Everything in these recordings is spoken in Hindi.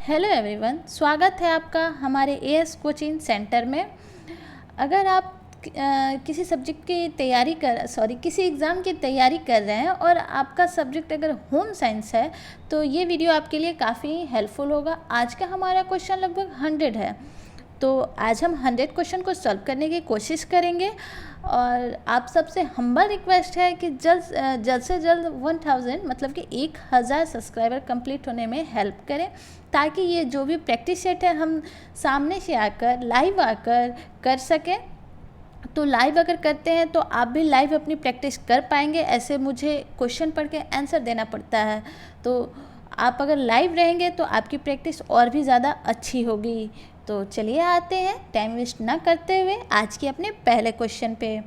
हेलो एवरीवन, स्वागत है आपका हमारे एएस कोचिंग सेंटर में। अगर आप किसी सब्जेक्ट की किसी एग्ज़ाम की तैयारी कर रहे हैं और आपका सब्जेक्ट अगर होम साइंस है तो ये वीडियो आपके लिए काफ़ी हेल्पफुल होगा। आज का हमारा क्वेश्चन लगभग 100 है, तो आज हम 100 क्वेश्चन को सॉल्व करने की कोशिश करेंगे और आप सबसे हम्बल रिक्वेस्ट है कि जल्द से जल्द 1000 मतलब कि 1000 सब्सक्राइबर कंप्लीट होने में हेल्प करें, ताकि ये जो भी प्रैक्टिस सेट है हम सामने से आकर लाइव आकर कर सकें। तो लाइव अगर करते हैं तो आप भी लाइव अपनी प्रैक्टिस कर पाएंगे। ऐसे मुझे क्वेश्चन पढ़ के आंसर देना पड़ता है, तो आप अगर लाइव रहेंगे तो आपकी प्रैक्टिस और भी ज़्यादा अच्छी होगी। तो चलिए आते हैं टाइम वेस्ट ना करते हुए आज के अपने पहले क्वेश्चन पे।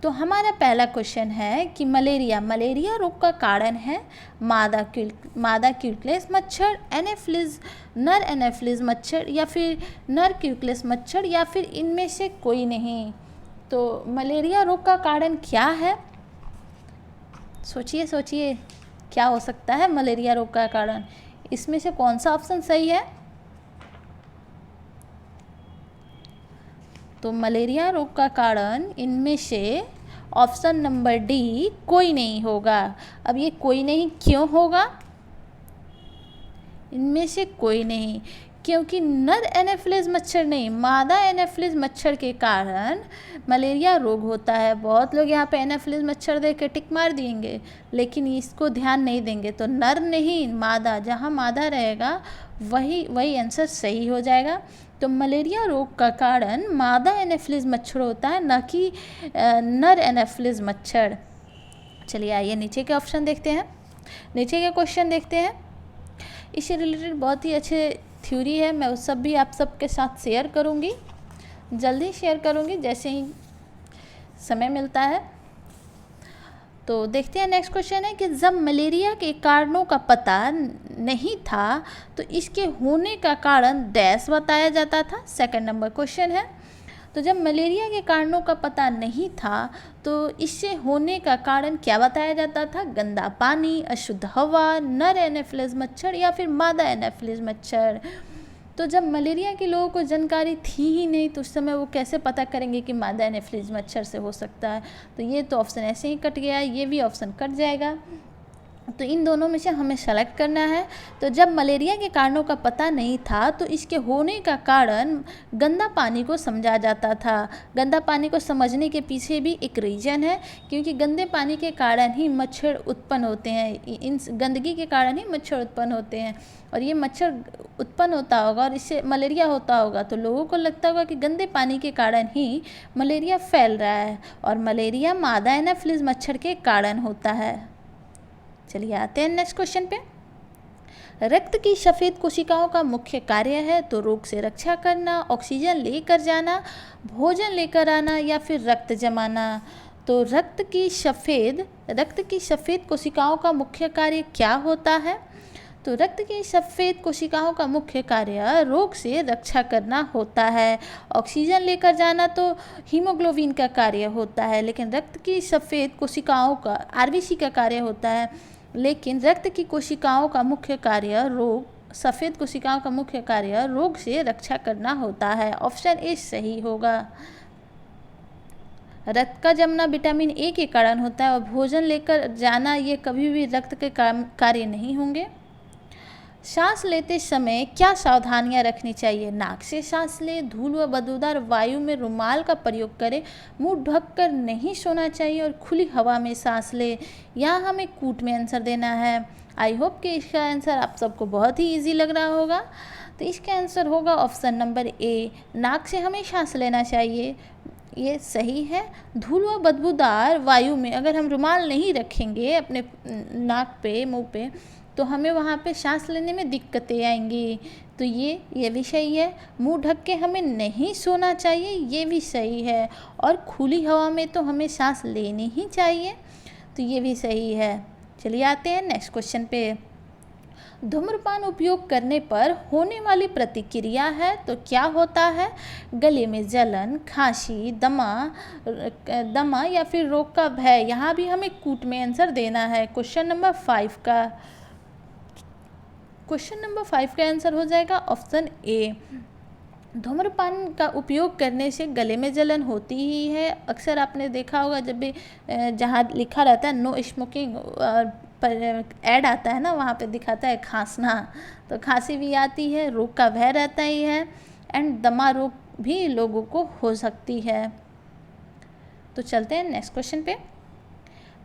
तो हमारा पहला क्वेश्चन है कि मलेरिया रोग का कारण है मादा क्यूक्लेस मच्छर, एनाफिलिस नर एनाफिलिस मच्छर या फिर नर क्यूक्लेस मच्छर या फिर इनमें से कोई नहीं। तो मलेरिया रोग का कारण क्या है? सोचिए क्या हो सकता है मलेरिया रोग का कारण। इसमें से कौन सा ऑप्शन सही है? तो मलेरिया रोग का कारण इनमें से ऑप्शन नंबर डी कोई नहीं होगा। अब ये कोई नहीं क्यों होगा? इनमें से कोई नहीं, क्योंकि नर एनाफिलिस मच्छर नहीं, मादा एनाफिलिस मच्छर के कारण मलेरिया रोग होता है। बहुत लोग यहाँ पे एनाफिलिस मच्छर देख के टिक मार देंगे, लेकिन इसको ध्यान नहीं देंगे। तो नर नहीं मादा, जहाँ मादा रहेगा वही आंसर सही हो जाएगा। तो मलेरिया रोग का कारण मादा एनाफिलिस मच्छर होता है, न कि नर एनाफिलिस मच्छर। चलिए आइए नीचे के ऑप्शन देखते हैं, नीचे के क्वेश्चन देखते हैं। इससे रिलेटेड बहुत ही अच्छे थ्योरी है, मैं उस सब भी आप सबके साथ शेयर करूँगी, जल्दी शेयर करूँगी जैसे ही समय मिलता है। तो देखते हैं नेक्स्ट क्वेश्चन है कि जब मलेरिया के कारणों का पता नहीं था तो इसके होने का कारण डैश बताया जाता था। सेकंड नंबर क्वेश्चन है, तो जब मलेरिया के कारणों का पता नहीं था तो इससे होने का कारण क्या बताया जाता था? गंदा पानी, अशुद्ध हवा, नर एनाफिलिस मच्छर या फिर मादा एनाफिलिस मच्छर। तो जब मलेरिया के लोगों को जानकारी थी ही नहीं तो उस समय वो कैसे पता करेंगे कि मादा एनाफिलिस मच्छर से हो सकता है? तो ये तो ऑप्शन ऐसे ही कट गया, ये भी ऑप्शन कट जाएगा। तो इन दोनों में से हमें सेलेक्ट करना है। तो जब मलेरिया के कारणों का पता नहीं था तो इसके होने का कारण गंदा पानी को समझा जाता था। गंदा पानी को समझने के पीछे भी एक रीज़न है, क्योंकि गंदे पानी के कारण ही मच्छर उत्पन्न होते हैं, इन गंदगी के कारण ही मच्छर उत्पन्न होते हैं। और ये मच्छर उत्पन्न होता होगा और इससे मलेरिया होता होगा, तो लोगों को लगता होगा कि गंदे पानी के कारण ही मलेरिया फैल रहा है, और मलेरिया मादा एनाफिलिस मच्छर के कारण होता है। चलिए आते हैं नेक्स्ट क्वेश्चन पे। रक्त की सफ़ेद कोशिकाओं का मुख्य कार्य है तो रोग से रक्षा करना, ऑक्सीजन लेकर जाना, भोजन लेकर आना या फिर रक्त जमाना। तो रक्त की सफ़ेद कोशिकाओं का मुख्य कार्य क्या होता है? तो रक्त की सफ़ेद कोशिकाओं का मुख्य कार्य रोग से रक्षा करना होता है। ऑक्सीजन लेकर जाना तो हीमोग्लोबिन का कार्य होता है, लेकिन रक्त की सफ़ेद कोशिकाओं का आरबीसी का कार्य होता है। लेकिन रक्त की कोशिकाओं का मुख्य कार्य सफ़ेद कोशिकाओं का मुख्य कार्य रोग से रक्षा करना होता है। ऑप्शन ए सही होगा। रक्त का जमना विटामिन ए के कारण होता है और भोजन लेकर जाना ये कभी भी रक्त के कार्य नहीं होंगे। सांस लेते समय क्या सावधानियां रखनी चाहिए? नाक से सांस लें, धूल व बदबूदार वायु में रुमाल का प्रयोग करें, मुंह ढककर नहीं सोना चाहिए और खुली हवा में सांस लें। यहाँ हमें कूट में आंसर देना है। आई होप कि इसका आंसर आप सबको बहुत ही इजी लग रहा होगा। तो इसका आंसर होगा ऑप्शन नंबर ए, नाक से हमें सांस लेना चाहिए, ये सही है। धूल व बदबूदार वायु में अगर हम रुमाल नहीं रखेंगे अपने नाक पे, मुंह पे, तो हमें वहाँ पे सांस लेने में दिक्कतें आएंगी। तो ये भी सही है। मुंह ढक के हमें नहीं सोना चाहिए, ये भी सही है। और खुली हवा में तो हमें सांस लेनी ही चाहिए, तो ये भी सही है। चलिए आते हैं नेक्स्ट क्वेश्चन पे। धूम्रपान उपयोग करने पर होने वाली प्रतिक्रिया है तो क्या होता है? गले में जलन, खांसी, दमा या फिर रोग का भय। यहाँ भी हमें कूट में आंसर देना है। क्वेश्चन नंबर 5 का क्वेश्चन नंबर 5 का आंसर हो जाएगा ऑप्शन ए। धूम्रपान का उपयोग करने से गले में जलन होती ही है। अक्सर आपने देखा होगा जब भी जहाँ लिखा रहता है नो स्मोकिंग पर ऐड आता है ना, वहाँ पे दिखाता है खांसना, तो खांसी भी आती है, रोग का भय रहता ही है, एंड दमा रोग भी लोगों को हो सकती है। तो चलते हैं नेक्स्ट क्वेश्चन पे।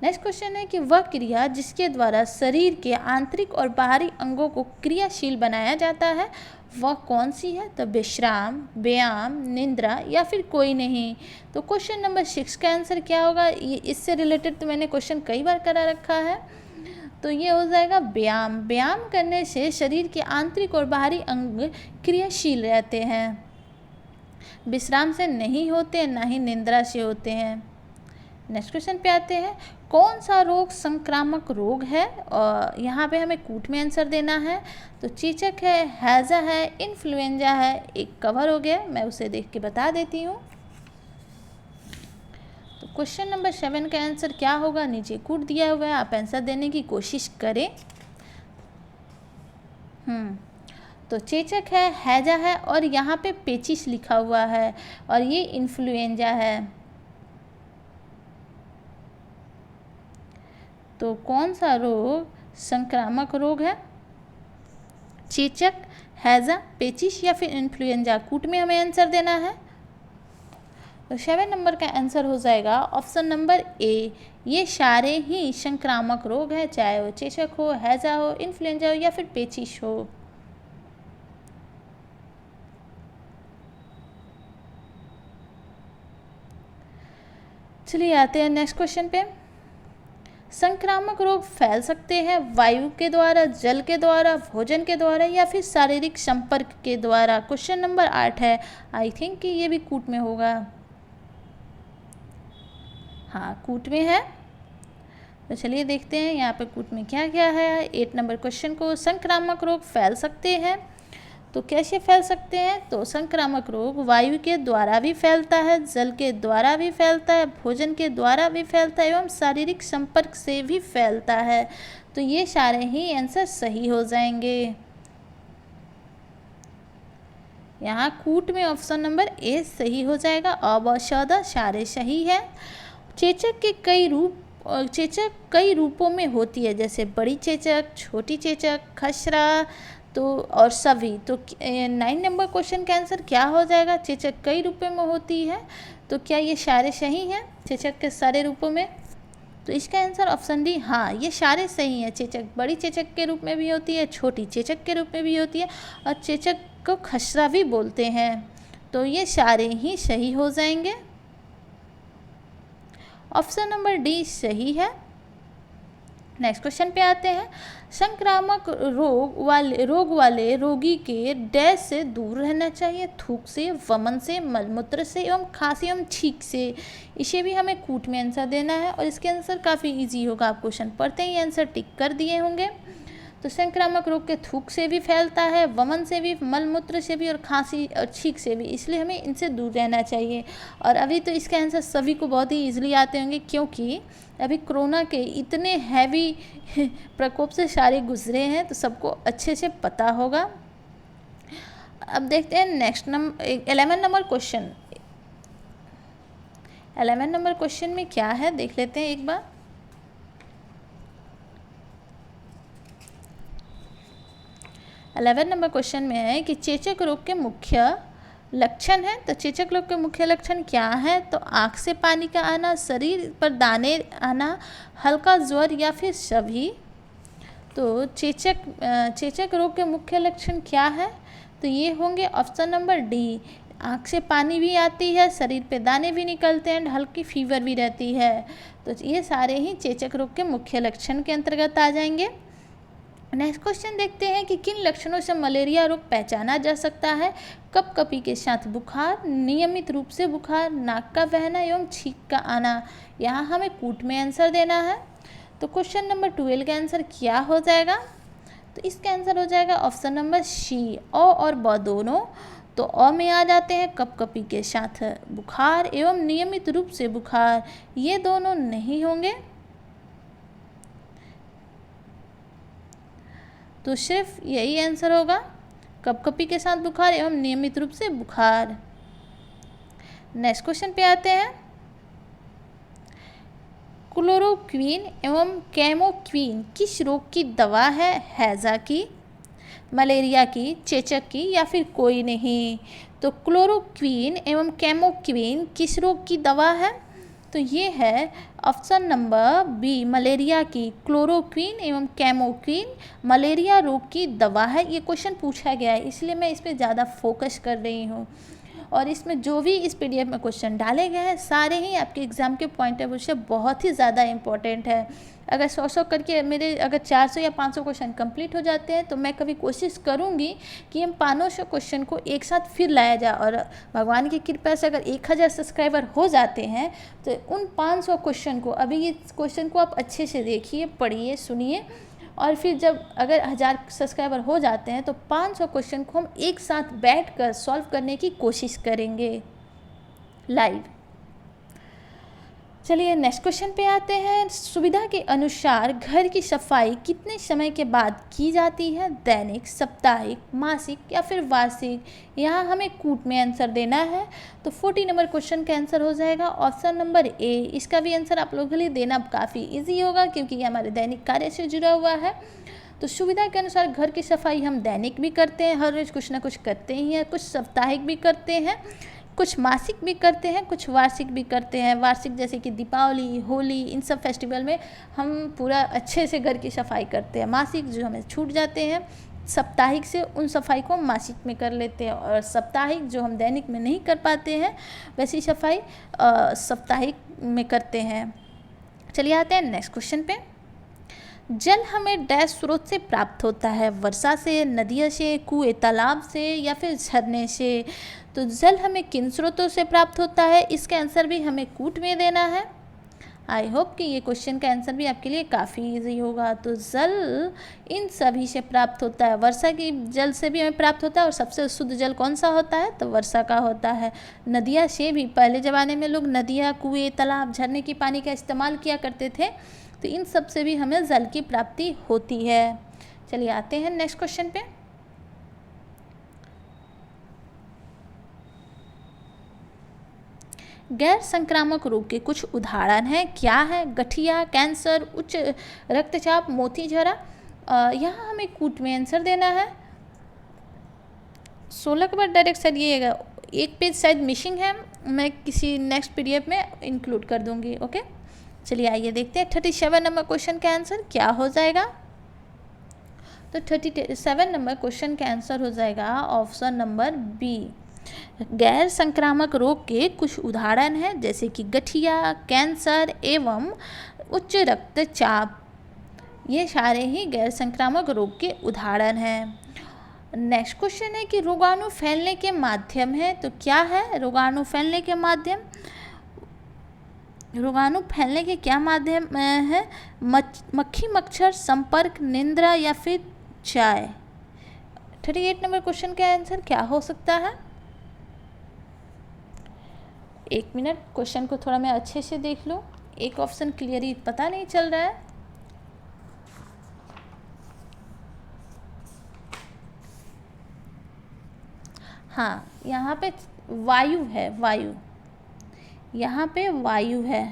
नेक्स्ट क्वेश्चन है कि वह क्रिया जिसके द्वारा शरीर के आंतरिक और बाहरी अंगों को क्रियाशील बनाया जाता है वह कौन सी है? तो विश्राम, व्यायाम, निद्रा या फिर कोई नहीं। तो क्वेश्चन नंबर 6 का आंसर क्या होगा? ये इससे रिलेटेड तो मैंने क्वेश्चन कई बार करा रखा है, तो ये हो जाएगा व्यायाम। व्यायाम करने से शरीर के आंतरिक और बाहरी अंग क्रियाशील रहते हैं। विश्राम से नहीं होते, ना ही निद्रा से होते हैं। नेक्स्ट क्वेश्चन पे आते हैं। कौन सा रोग संक्रामक रोग है? और यहाँ पे हमें कूट में आंसर देना है। तो चेचक है, हैजा है, इन्फ्लुएंजा है। एक कवर हो गया, मैं उसे देख के बता देती हूँ। तो क्वेश्चन नंबर 7 का आंसर क्या होगा? नीचे कूट दिया हुआ है, आप आंसर देने की कोशिश करें। तो चेचक है, हैजा है और यहाँ पे पेचिश लिखा हुआ है, और ये इन्फ्लुएंजा है। तो कौन सा रोग संक्रामक रोग है? चेचक, हैजा, पेचिश या फिर इन्फ्लुएंजा? कूट में हमें आंसर देना है। तो 7 नंबर का आंसर हो जाएगा ऑप्शन नंबर ए। ये सारे ही संक्रामक रोग हैं, चाहे वो चेचक हो, हैजा हो, इन्फ्लुएंजा हो या फिर पेचिश हो। चलिए आते हैं नेक्स्ट क्वेश्चन पे। संक्रामक रोग फैल सकते हैं वायु के द्वारा, जल के द्वारा, भोजन के द्वारा या फिर शारीरिक संपर्क के द्वारा। क्वेश्चन नंबर 8 है। आई थिंक कि ये भी कूट में होगा। हाँ, कूट में है। तो चलिए देखते हैं यहाँ पे कूट में क्या क्या है। 8 नंबर क्वेश्चन को, संक्रामक रोग फैल सकते हैं तो कैसे फैल सकते हैं? तो संक्रामक रोग वायु के द्वारा भी फैलता है, जल के द्वारा भी फैलता है, भोजन के द्वारा भी फैलता है एवं शारीरिक संपर्क से भी फैलता है। तो ये सारे ही आंसर सही हो जाएंगे। यहाँ कूट में ऑप्शन नंबर ए सही हो जाएगा। अब और 14 सारे सही है। चेचक कई रूपों में होती है, जैसे बड़ी चेचक, छोटी चेचक, खसरा तो और सभी। तो 9 नंबर क्वेश्चन का आंसर क्या हो जाएगा? चेचक कई रूपों में होती है, तो क्या ये सारे सही हैं चेचक के सारे रूपों में? तो इसका आंसर ऑप्शन डी, हाँ ये सारे सही हैं। चेचक बड़ी चेचक के रूप में भी होती है, छोटी चेचक के रूप में भी होती है, और चेचक को खसरा भी बोलते हैं। तो ये सारे ही सही हो जाएंगे। ऑप्शन नंबर डी सही है। नेक्स्ट क्वेश्चन पे आते हैं। संक्रामक रोग वाले रोगी के डैश से दूर रहना चाहिए? थूक से, वमन से, मलमूत्र से एवं खांसी एवं छींक से। इसे भी हमें कूट में आंसर देना है, और इसके आंसर काफ़ी इजी होगा। आप क्वेश्चन पढ़ते ही आंसर टिक कर दिए होंगे। तो संक्रामक रोग के थूक से भी फैलता है, वमन से भी, मलमूत्र से भी और खांसी और छींक से भी, इसलिए हमें इनसे दूर रहना चाहिए। और अभी तो इसके आंसर सभी को बहुत ही ईजिली आते होंगे, क्योंकि अभी कोरोना के इतने हैवी प्रकोप से सारे गुजरे हैं, तो सबको अच्छे से पता होगा। अब देखते हैं next 11 number question. 11 number question में क्या है देख लेते हैं एक बार। अलेवन नंबर क्वेश्चन में है कि चेचक रोग के मुख्य लक्षण है। तो चेचक रोग के मुख्य लक्षण क्या है? तो आँख से पानी का आना, शरीर पर दाने आना, हल्का ज्वर या फिर सभी। तो चेचक रोग के मुख्य लक्षण क्या है? तो ये होंगे ऑप्शन नंबर डी। आँख से पानी भी आती है, शरीर पे दाने भी निकलते हैं, हल्की फीवर भी रहती है। तो ये सारे ही चेचक रोग के मुख्य लक्षण के अंतर्गत आ जाएंगे। नेक्स्ट क्वेश्चन देखते हैं कि किन लक्षणों से मलेरिया रोग पहचाना जा सकता है? कपकपी के साथ बुखार, नियमित रूप से बुखार, नाक का बहना एवं छींक का आना। यहाँ हमें कूट में आंसर देना है। तो क्वेश्चन नंबर 12 का आंसर क्या हो जाएगा? तो इसका आंसर हो जाएगा ऑप्शन नंबर सी, अ और ब दोनों। तो अ में आ जाते हैं कपकपी के साथ बुखार एवं नियमित रूप से बुखार, ये दोनों नहीं होंगे। तो सिर्फ यही आंसर होगा, कपकपी के साथ बुखार एवं नियमित रूप से बुखार। नेक्स्ट क्वेश्चन पे आते हैं। क्लोरोक्वीन एवं कैमोक्वीन किस रोग की दवा है? हैजा की, मलेरिया की, चेचक की या फिर कोई नहीं? तो क्लोरोक्वीन एवं कैमोक्वीन किस रोग की दवा है? तो ये है ऑप्शन नंबर बी, मलेरिया की। क्लोरोक्वीन एवं कैमोक्वीन मलेरिया रोग की दवा है। ये क्वेश्चन पूछा गया है, इसलिए मैं इस पर ज़्यादा फोकस कर रही हूँ। और इसमें जो भी इस PDF में क्वेश्चन डाले गए हैं सारे ही आपके एग्ज़ाम के पॉइंट ऑफ व्यू से बहुत ही ज़्यादा इम्पोर्टेंट है। अगर 100 करके मेरे अगर 400 या 500 क्वेश्चन कंप्लीट हो जाते हैं तो मैं कभी कोशिश करूंगी कि हम 500 क्वेश्चन को एक साथ फिर लाया जाए। और भगवान की कृपा से अगर 1000 सब्सक्राइबर हो जाते हैं तो उन 500 क्वेश्चन को, अभी ये क्वेश्चन को आप अच्छे से देखिए, पढ़िए, सुनिए, और फिर जब अगर 1000 सब्सक्राइबर हो जाते हैं तो 500 क्वेश्चन को हम एक साथ बैठकर सॉल्व करने की कोशिश करेंगे लाइव। चलिए नेक्स्ट क्वेश्चन पे आते हैं। सुविधा के अनुसार घर की सफाई कितने समय के बाद की जाती है? दैनिक, साप्ताहिक, मासिक या फिर वार्षिक? यहाँ हमें कूट में आंसर देना है। तो 40 नंबर क्वेश्चन का आंसर हो जाएगा ऑप्शन नंबर ए। इसका भी आंसर आप लोगों के लिए देना काफ़ी इजी होगा क्योंकि ये हमारे दैनिक कार्य से जुड़ा हुआ है। तो सुविधा के अनुसार घर की सफाई हम दैनिक भी करते हैं, हर रोज़ कुछ ना कुछ करते ही हैं, कुछ साप्ताहिक भी करते हैं, कुछ मासिक भी करते हैं, कुछ वार्षिक भी करते हैं। वार्षिक जैसे कि दीपावली, होली, इन सब फेस्टिवल में हम पूरा अच्छे से घर की सफाई करते हैं। मासिक जो हमें छूट जाते हैं साप्ताहिक से, उन सफाई को हम मासिक में कर लेते हैं। और साप्ताहिक जो हम दैनिक में नहीं कर पाते हैं वैसी सफाई साप्ताहिक में करते हैं। चलिए आते हैं नेक्स्ट क्वेश्चन पे। जल हमें डैश स्रोत से प्राप्त होता है? वर्षा से, नदियों से, कुएं तालाब से या फिर झरने से? तो जल हमें किन स्रोतों से प्राप्त होता है? इसका आंसर भी हमें कूट में देना है। आई होप कि ये क्वेश्चन का आंसर भी आपके लिए काफ़ी इजी होगा। तो जल इन सभी से प्राप्त होता है। वर्षा की जल से भी हमें प्राप्त होता है और सबसे शुद्ध जल कौन सा होता है? तो वर्षा का होता है। नदियाँ से भी, पहले ज़माने में लोग नदियाँ, कुएँ, तालाब, झरने की पानी का इस्तेमाल किया करते थे, तो इन सब से भी हमें जल की प्राप्ति होती है। चलिए आते हैं नेक्स्ट क्वेश्चन पे। गैर संक्रामक रोग के कुछ उदाहरण हैं, क्या है? गठिया, कैंसर, उच्च रक्तचाप, मोती झरा। यहाँ हमें कूट में आंसर देना है। 16 के बाद डायरेक्ट सर ये एक पेज शायद मिसिंग है, मैं किसी नेक्स्ट PDF में इंक्लूड कर दूंगी। ओके, चलिए आइए देखते हैं 37 नंबर क्वेश्चन का आंसर क्या हो जाएगा। तो 37 नंबर क्वेश्चन का आंसर हो जाएगा ऑप्शन नंबर बी। गैर संक्रामक रोग के कुछ उदाहरण हैं जैसे कि गठिया, कैंसर एवं उच्च रक्तचाप। ये सारे ही गैर संक्रामक रोग के उदाहरण हैं। नेक्स्ट क्वेश्चन है कि रोगाणु फैलने के माध्यम है, तो क्या है रोगाणु फैलने के माध्यम? रोगाणु फैलने के क्या माध्यम है? मक्खी, मच्छर, संपर्क, निद्रा या फिर चाय? 38 नंबर क्वेश्चन का आंसर क्या हो सकता है? एक मिनट, क्वेश्चन को थोड़ा मैं अच्छे से देख लूँ, एक ऑप्शन क्लियरली पता नहीं चल रहा है। हाँ, यहाँ पे वायु है, वायु, यहाँ पे वायु है।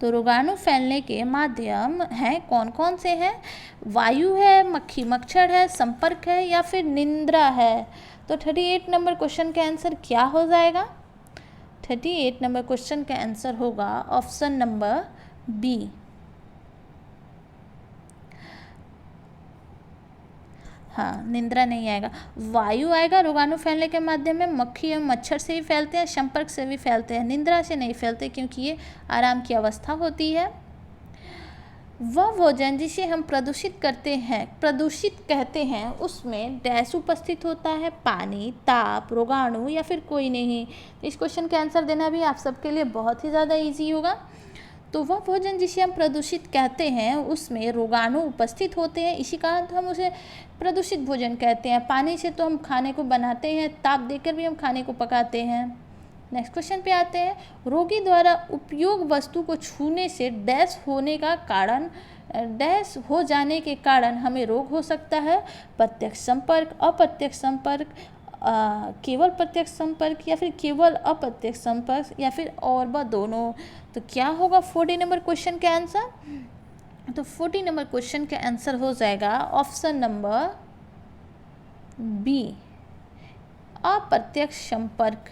तो रोगाणु फैलने के माध्यम हैं कौन कौन से हैं? वायु है, मक्खी मच्छर है, संपर्क है या फिर निद्रा है? तो 38 नंबर क्वेश्चन का आंसर क्या हो जाएगा? 38 नंबर क्वेश्चन का आंसर होगा ऑप्शन नंबर बी। हाँ, निद्रा नहीं आएगा, वायु आएगा। रोगाणु फैलने के माध्यम में मक्खी और मच्छर से भी फैलते हैं, संपर्क से भी फैलते हैं, निद्रा से नहीं फैलते क्योंकि ये आराम की अवस्था होती है। वह भोजन जिसे हम प्रदूषित करते हैं, प्रदूषित कहते हैं, उसमें डैश उपस्थित होता है? पानी, ताप, रोगाणु या फिर कोई नहीं? इस क्वेश्चन का आंसर देना भी आप सबके लिए बहुत ही ज़्यादा ईजी होगा। तो वह भोजन जिसे हम प्रदूषित कहते हैं उसमें रोगाणु उपस्थित होते हैं, इसी कारण तो हम उसे प्रदूषित भोजन कहते हैं। पानी से तो हम खाने को बनाते हैं, ताप देकर भी हम खाने को पकाते हैं। नेक्स्ट क्वेश्चन पे आते हैं। रोगी द्वारा उपयोग वस्तु को छूने से डैश होने का कारण डैश हो जाने के कारण हमें रोग हो सकता है? प्रत्यक्ष संपर्क, अप्रत्यक्ष संपर्क, केवल प्रत्यक्ष संपर्क या फिर केवल अप्रत्यक्ष संपर्क या फिर और व दोनों। तो क्या होगा 40 नंबर क्वेश्चन का आंसर? तो 40 नंबर क्वेश्चन का आंसर हो जाएगा ऑप्शन नंबर बी, अप्रत्यक्ष संपर्क।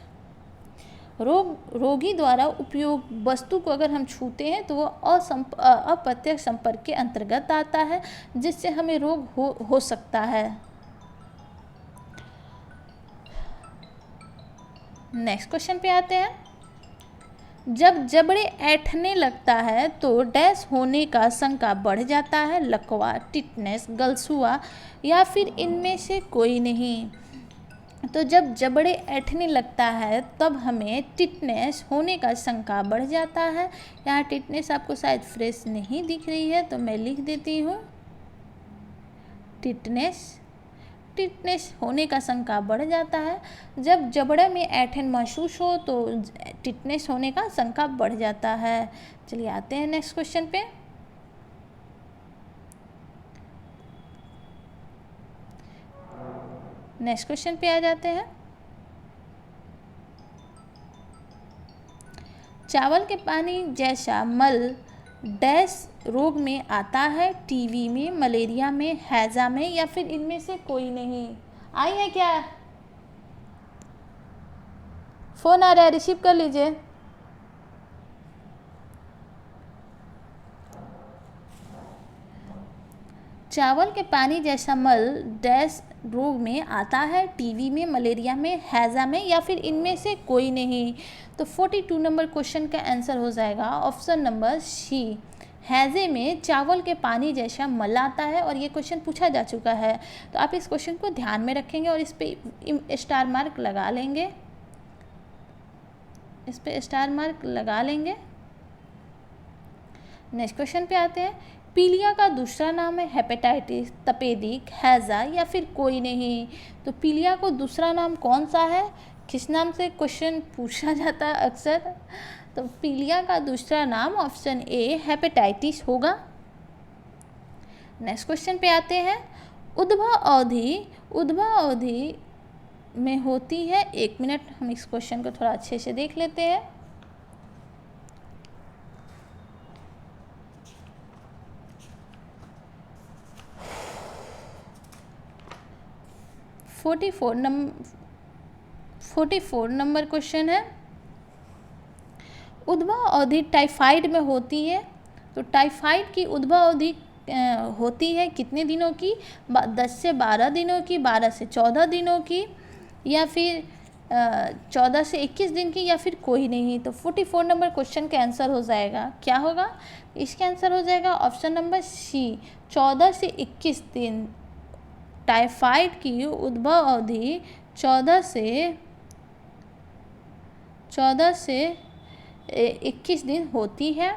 रोगी द्वारा उपयोग वस्तु को अगर हम छूते हैं तो वो अप्रत्यक्ष संपर्क के अंतर्गत आता है, जिससे हमें रोग हो सकता है। नेक्स्ट क्वेश्चन पे आते हैं। जब जबड़े ऐंठने लगता है तो डैश होने का शंका बढ़ जाता है? लकवा, टिटनेस, गलसुआ या फिर इनमें से कोई नहीं। तो जब जबड़े ऐंठने लगता है तब हमें टिटनेस होने का शंका बढ़ जाता है। यहाँ टिटनेस आपको शायद फ्रेश नहीं दिख रही है तो मैं लिख देती हूँ टिटनेस होने का शंका बढ़ जाता है। जब जबड़े में ऐंठन महसूस हो तो टिटनेस होने का शंका बढ़ जाता है। चलिए आते हैं नेक्स्ट क्वेश्चन पे। नेक्स्ट क्वेश्चन पे आ जाते हैं। चावल के पानी जैसा मल डैश रोग में आता है? टीबी में, मलेरिया में, हैजा में या फिर इनमें से कोई नहीं। आई है क्या? फोन आ रहा है, रिसीव कर लीजिए। चावल के पानी जैसा मल डैश रोग में आता है? टीबी में, मलेरिया में, हैजा में या फिर इनमें से कोई नहीं। तो 42 नंबर क्वेश्चन का आंसर हो जाएगा ऑप्शन नंबर सी, हैजे में चावल के पानी जैसा मल आता है। और ये क्वेश्चन पूछा जा चुका है, तो आप इस क्वेश्चन को ध्यान में रखेंगे और इस पे स्टार मार्क लगा लेंगे, इस पे स्टार मार्क लगा लेंगे। नेक्स्ट क्वेश्चन पे आते हैं। पीलिया का दूसरा नाम है हेपेटाइटिस, तपेदिक, हैजा या फिर कोई नहीं। तो पीलिया को दूसरा नाम कौन सा है? किस नाम से क्वेश्चन पूछा जाता है अक्सर। तो पीलिया का दूसरा नाम ऑप्शन ए हेपेटाइटिस होगा। नेक्स्ट क्वेश्चन पे आते हैं। उद्भव अवधि में होती है? 1 मिनट, हम इस क्वेश्चन को थोड़ा अच्छे से देख लेते हैं। फोर्टी फोर नंबर क्वेश्चन है। उद्भव अवधि टाइफाइड में होती है? तो टाइफाइड की उद्भव अवधि होती है कितने दिनों की? 10 से 12 दिनों की, 12 से 14 दिनों की या फिर 14 से 21 दिन की या फिर कोई नहीं। तो 44 नंबर क्वेश्चन का आंसर हो जाएगा, क्या होगा? इसका आंसर हो जाएगा ऑप्शन नंबर सी, 14 से 21 दिन। टाइफाइड की उद्भव अवधि 14 से 21 दिन होती है।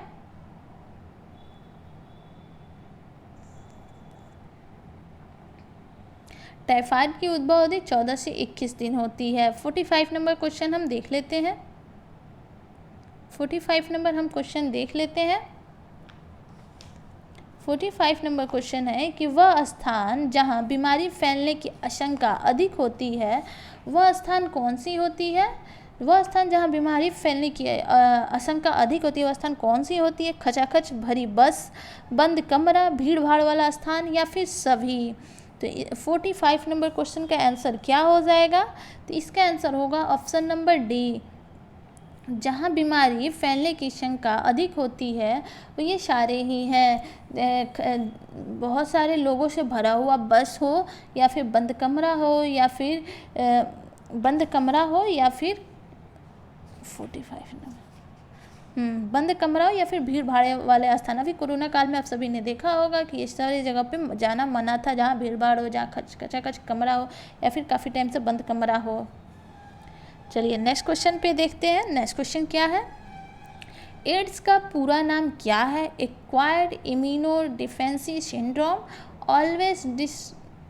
टाइफाइड की उद्भव अवधि 14 से 21 दिन होती है। 45 नंबर क्वेश्चन हम देख लेते हैं। 45 नंबर हम क्वेश्चन देख लेते हैं। 45 नंबर क्वेश्चन है कि वह स्थान जहां बीमारी फैलने की आशंका अधिक होती है, वह स्थान कौन सी होती है? वह स्थान जहां बीमारी फैलने की आशंका अधिक होती है, वह स्थान कौन सी होती है? खचाखच भरी बस, बंद कमरा, भीड़ भाड़ वाला स्थान या फिर सभी। तो 45 नंबर क्वेश्चन का आंसर क्या हो जाएगा? तो इसका आंसर होगा ऑप्शन नंबर डी, जहाँ बीमारी फैलने की शंका अधिक होती है वो ये सारे ही हैं। बहुत सारे लोगों से भरा हुआ बस हो या फिर बंद कमरा हो या फिर 45 नंबर बंद कमरा हो या फिर भीड़ भाड़ वाले स्थान। अभी कोरोना काल में आप सभी ने देखा होगा कि इस सारी जगह पे जाना मना था, जहाँ भीड़ भाड़ हो, जहाँ खचाखच कमरा हो या फिर काफ़ी टाइम से बंद कमरा हो। चलिए नेक्स्ट क्वेश्चन पे देखते हैं। नेक्स्ट क्वेश्चन क्या है? एड्स का पूरा नाम क्या है? Acquired immunodeficiency syndrome, always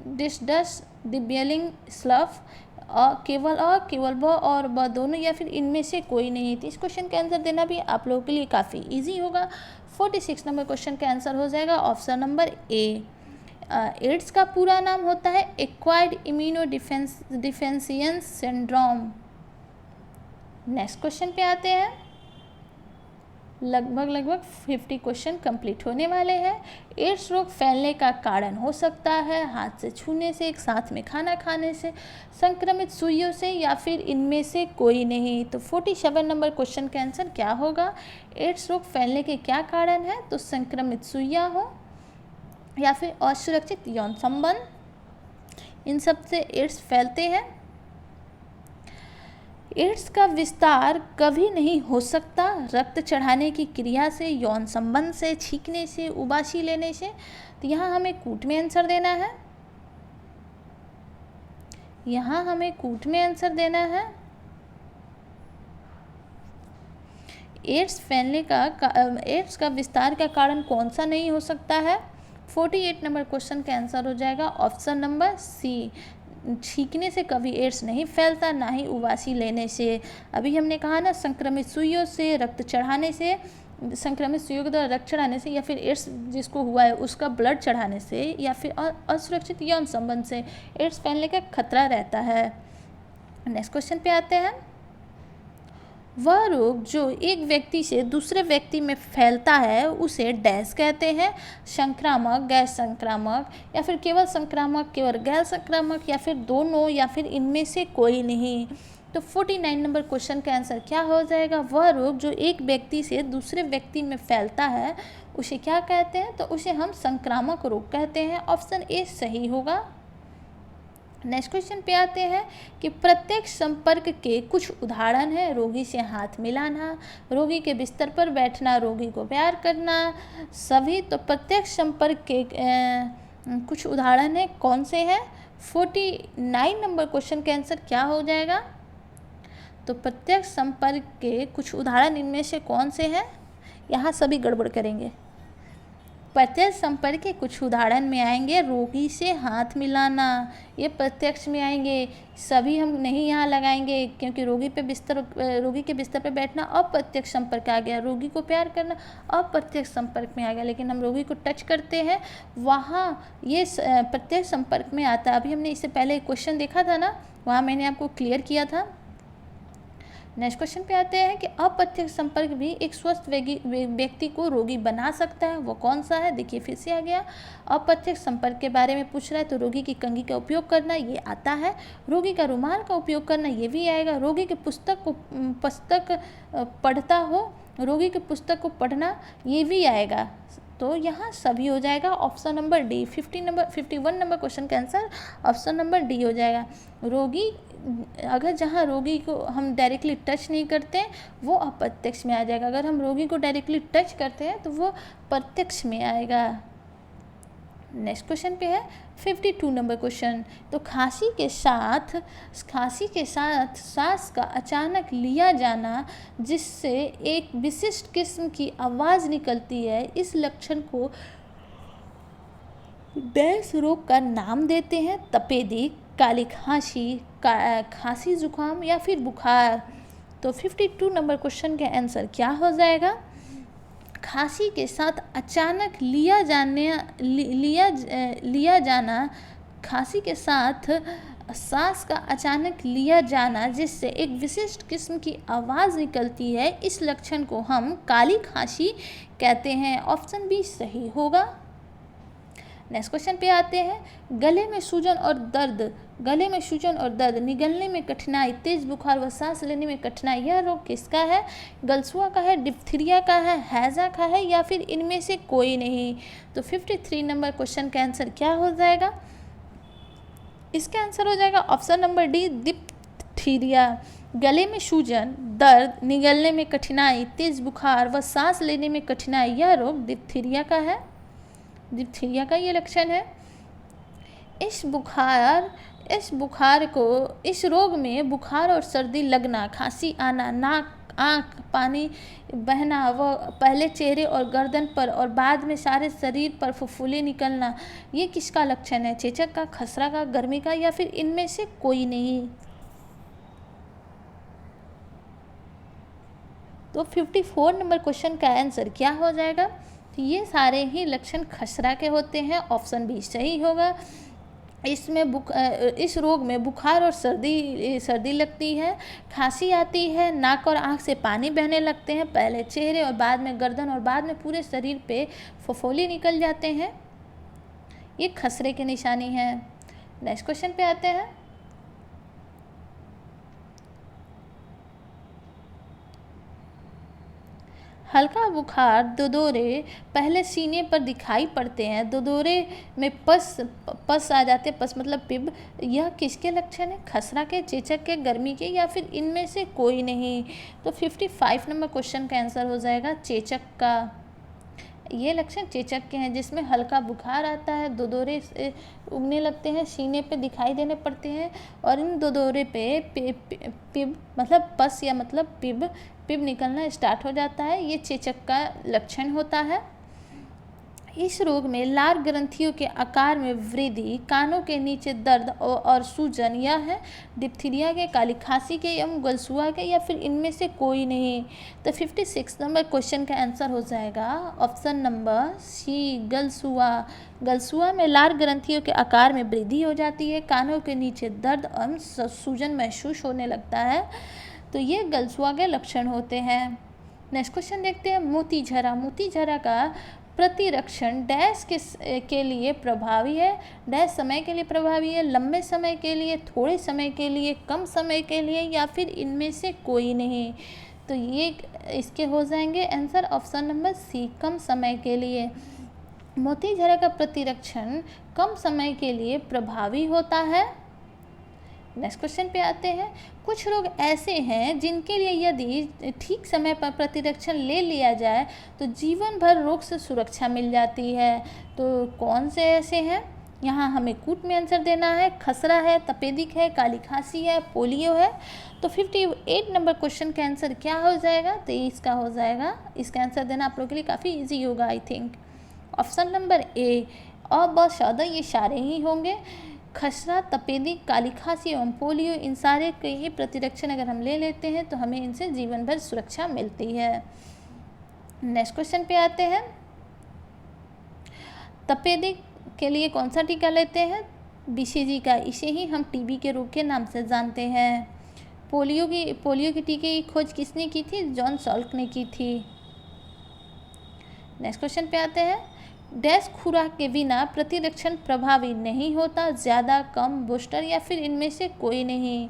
डिसडस डिबेलिंग स्लफ केवल ब और ब दोनों या फिर इनमें से कोई नहीं। तो इस क्वेश्चन का आंसर देना भी आप लोगों के लिए काफ़ी इजी होगा। 46 नंबर क्वेश्चन का आंसर हो जाएगा ऑप्शन नंबर ए। एड्स का पूरा नाम होता है acquired immunodeficiencies syndrome. Next question पे आते हैं। लगभग 50 क्वेश्चन कंप्लीट होने वाले हैं। एड्स रोग फैलने का कारण हो सकता है हाथ से छूने से, एक साथ में खाना खाने से, संक्रमित सुइयों से या फिर इनमें से कोई नहीं। तो 47 नंबर क्वेश्चन का आंसर क्या होगा? एड्स रोग फैलने के क्या कारण है? तो संक्रमित सुइयां हो या फिर असुरक्षित यौन संबंध, इन सब से एड्स फैलते हैं। एड्स का विस्तार कभी नहीं हो सकता रक्त चढ़ाने की क्रिया से, यौन संबंध से, छींकने से, उबासी लेने से। तो यहाँ हमें कूट में आंसर देना है। यहाँ हमें कूट में आंसर देना है। एड्स का विस्तार का कारण कौन सा नहीं हो सकता है? 48 नंबर क्वेश्चन का आंसर हो जाएगा ऑप्शन नंबर सी। छींकने से कभी एड्स नहीं फैलता, ना ही उबासी लेने से। अभी हमने कहा ना, संक्रमित सुइयों से, रक्त चढ़ाने से, संक्रमित सुइयों के द्वारा रक्त चढ़ाने से, या फिर एड्स जिसको हुआ है उसका ब्लड चढ़ाने से, या फिर असुरक्षित यौन संबंध से एड्स फैलने का खतरा रहता है। नेक्स्ट क्वेश्चन पे आते हैं। वह रोग जो एक व्यक्ति से दूसरे व्यक्ति में फैलता है उसे डैश कहते हैं? संक्रामक, गैर संक्रामक, या फिर केवल संक्रामक, केवल गैर संक्रामक, या फिर दोनों, या फिर इनमें से कोई नहीं। तो 49 नंबर क्वेश्चन का आंसर क्या हो जाएगा? वह रोग जो एक व्यक्ति से दूसरे व्यक्ति में फैलता है उसे क्या कहते हैं? तो उसे हम संक्रामक रोग कहते हैं। ऑप्शन ए सही होगा। नेक्स्ट क्वेश्चन पे आते हैं कि प्रत्यक्ष संपर्क के कुछ उदाहरण हैं। रोगी से हाथ मिलाना, रोगी के बिस्तर पर बैठना, रोगी को प्यार करना, सभी। तो प्रत्यक्ष संपर्क के कुछ उदाहरण हैं, कौन से हैं? 49 नंबर क्वेश्चन का आंसर क्या हो जाएगा? तो प्रत्यक्ष संपर्क के कुछ उदाहरण इनमें से कौन से हैं? यहाँ सभी गड़बड़ करेंगे। प्रत्यक्ष संपर्क के कुछ उदाहरण में आएंगे रोगी से हाथ मिलाना, ये प्रत्यक्ष में आएंगे। सभी हम नहीं यहाँ लगाएंगे क्योंकि रोगी के बिस्तर पर बैठना अप्रत्यक्ष संपर्क आ गया। रोगी को प्यार करना अप्रत्यक्ष संपर्क में आ गया, लेकिन हम रोगी को टच करते हैं वहाँ ये प्रत्यक्ष संपर्क में आता है। अभी हमने इससे पहले एक क्वेश्चन देखा था ना, वहाँ मैंने आपको क्लियर किया था। नेक्स्ट क्वेश्चन पे आते हैं कि अप्रत्यक्ष संपर्क भी एक स्वस्थ व्यक्ति को रोगी बना सकता है, वो कौन सा है? देखिए फिर से आ गया। अप्रत्यक्ष संपर्क के बारे में पूछ रहा है तो रोगी की कंघी का उपयोग करना ये आता है, रोगी का रुमाल का उपयोग करना ये भी आएगा, रोगी के पुस्तक पढ़ता हो, रोगी के पुस्तक को पढ़ना ये भी आएगा। तो यहाँ सभी हो जाएगा option number D. 51 number question का आंसर ऑप्शन नंबर डी हो जाएगा। रोगी, अगर जहाँ रोगी को हम डायरेक्टली टच नहीं करते वो अप्रत्यक्ष में आ जाएगा, अगर हम रोगी को डायरेक्टली टच करते हैं तो वो प्रत्यक्ष में आएगा। नेक्स्ट क्वेश्चन पे है 52 नंबर क्वेश्चन। तो खांसी के साथ सांस का अचानक लिया जाना जिससे एक विशिष्ट किस्म की आवाज़ निकलती है, इस लक्षण को डैश रोग का नाम देते हैं? तपेदिक, काली खांसी, खांसी जुकाम, या फिर बुखार। तो 52 नंबर क्वेश्चन का आंसर क्या हो जाएगा? खांसी के साथ अचानक लिया जाना, खांसी के साथ सांस का अचानक लिया जाना जिससे एक विशिष्ट किस्म की आवाज़ निकलती है, इस लक्षण को हम काली खांसी कहते हैं। ऑप्शन बी सही होगा। नेक्स्ट क्वेश्चन पे आते हैं। गले में सूजन और दर्द, निगलने में कठिनाई, तेज बुखार व सांस लेने में कठिनाई, यह रोग किसका है? गलसुआ का है, डिप्थीरिया का है, हैजा का है, या फिर इनमें से कोई नहीं। तो 53 नंबर क्वेश्चन का आंसर क्या हो जाएगा? इसका आंसर हो जाएगा ऑप्शन नंबर डी, डिप्थीरिया। गले में सूजन, दर्द, निगलने में कठिनाई, तेज बुखार व सांस लेने में कठिनाई, यह रोग डिप्थीरिया का है। डिप्थीरिया का ये लक्षण है। इस रोग में बुखार और सर्दी लगना, खांसी आना, नाक, आँख, पानी बहना व पहले चेहरे और गर्दन पर और बाद में सारे शरीर पर फुफ्फुले निकलना, ये किसका लक्षण है? चेचक का, खसरा का, गर्मी का, या फिर इनमें से कोई नहीं। तो 54 नंबर क्वेश्चन का आंसर क्या हो जाएगा? तो ये सारे ही लक्षण खसरा के होते हैं, ऑप्शन बी सही होगा। इस रोग में बुखार और सर्दी लगती है, खांसी आती है, नाक और आँख से पानी बहने लगते हैं, पहले चेहरे और बाद में गर्दन और बाद में पूरे शरीर पे फफोली निकल जाते हैं। ये खसरे की निशानी है। नेक्स्ट क्वेश्चन पे आते हैं। हल्का बुखार दोदोरे पहले सीने पर दिखाई पड़ते हैं, दोदोरे में पस आ जाते हैं, पस मतलब पिब। यह किसके लक्षण है? खसरा के, चेचक के, गर्मी के, या फिर इनमें से कोई नहीं। तो 55 नंबर क्वेश्चन का आंसर हो जाएगा चेचक का। ये लक्षण चेचक के हैं, जिसमें हल्का बुखार आता है, दोदोरे उगने लगते हैं, सीने पे दिखाई देने पड़ते हैं, और इन दोदोरे पे पिब मतलब पस या मतलब पिब निकलना स्टार्ट हो जाता है। ये चेचक का लक्षण होता है। इस रोग में लार ग्रंथियों के आकार में वृद्धि, कानों के नीचे दर्द और सूजन, यह है डिप्थीरिया के, काली खांसी के एवं गलसुआ के, या फिर इनमें से कोई नहीं। तो 56 नंबर क्वेश्चन का आंसर हो जाएगा ऑप्शन नंबर सी, गलसुआ। गलसुआ में लार ग्रंथियों के आकार में वृद्धि हो जाती है, कानों के नीचे दर्द एवं सूजन महसूस होने लगता है। तो ये गलसुआ के लक्षण होते हैं। नेक्स्ट क्वेश्चन देखते हैं। मोतीझरा। मोतीझरा का प्रतिरक्षण डैश के लिए प्रभावी है, डैश समय के लिए प्रभावी है, लंबे समय के लिए, थोड़े समय के लिए, कम समय के लिए, या फिर इनमें से कोई नहीं। तो ये इसके हो जाएंगे आंसर ऑप्शन नंबर सी, कम समय के लिए। मोतीझरा का प्रतिरक्षण कम समय के लिए प्रभावी होता है। नेक्स्ट क्वेश्चन पे आते हैं। कुछ रोग ऐसे हैं जिनके लिए यदि ठीक समय पर प्रतिरक्षण ले लिया जाए तो जीवन भर रोग से सुरक्षा मिल जाती है। तो कौन से ऐसे हैं? यहाँ हमें कूट में आंसर देना है। खसरा है, तपेदिक है, काली खांसी है, पोलियो है। तो 58 नंबर क्वेश्चन का आंसर क्या हो जाएगा? तो इसका हो जाएगा, इसका आंसर देना आप लोगों के लिए काफ़ी ईजी होगा I think. Option number A और ब शौदा ये सारे ही होंगे। खसरा, तपेदिक, काली खांसी एवं पोलियो, इन सारे के ही प्रतिरक्षण अगर हम ले लेते हैं तो हमें इनसे जीवन भर सुरक्षा मिलती है। नेक्स्ट क्वेश्चन पे आते हैं। तपेदिक के लिए कौन सा टीका लेते हैं? बीसीजी का, इसे ही हम टीबी के रोग के नाम से जानते हैं। पोलियो के टीके की खोज किसने की थी? जॉन सॉल्क ने की थी। नेक्स्ट क्वेश्चन पे आते हैं। डैश खुराक के बिना प्रतिरक्षण प्रभावी नहीं होता, ज़्यादा, कम, बूस्टर, या फिर इनमें से कोई नहीं।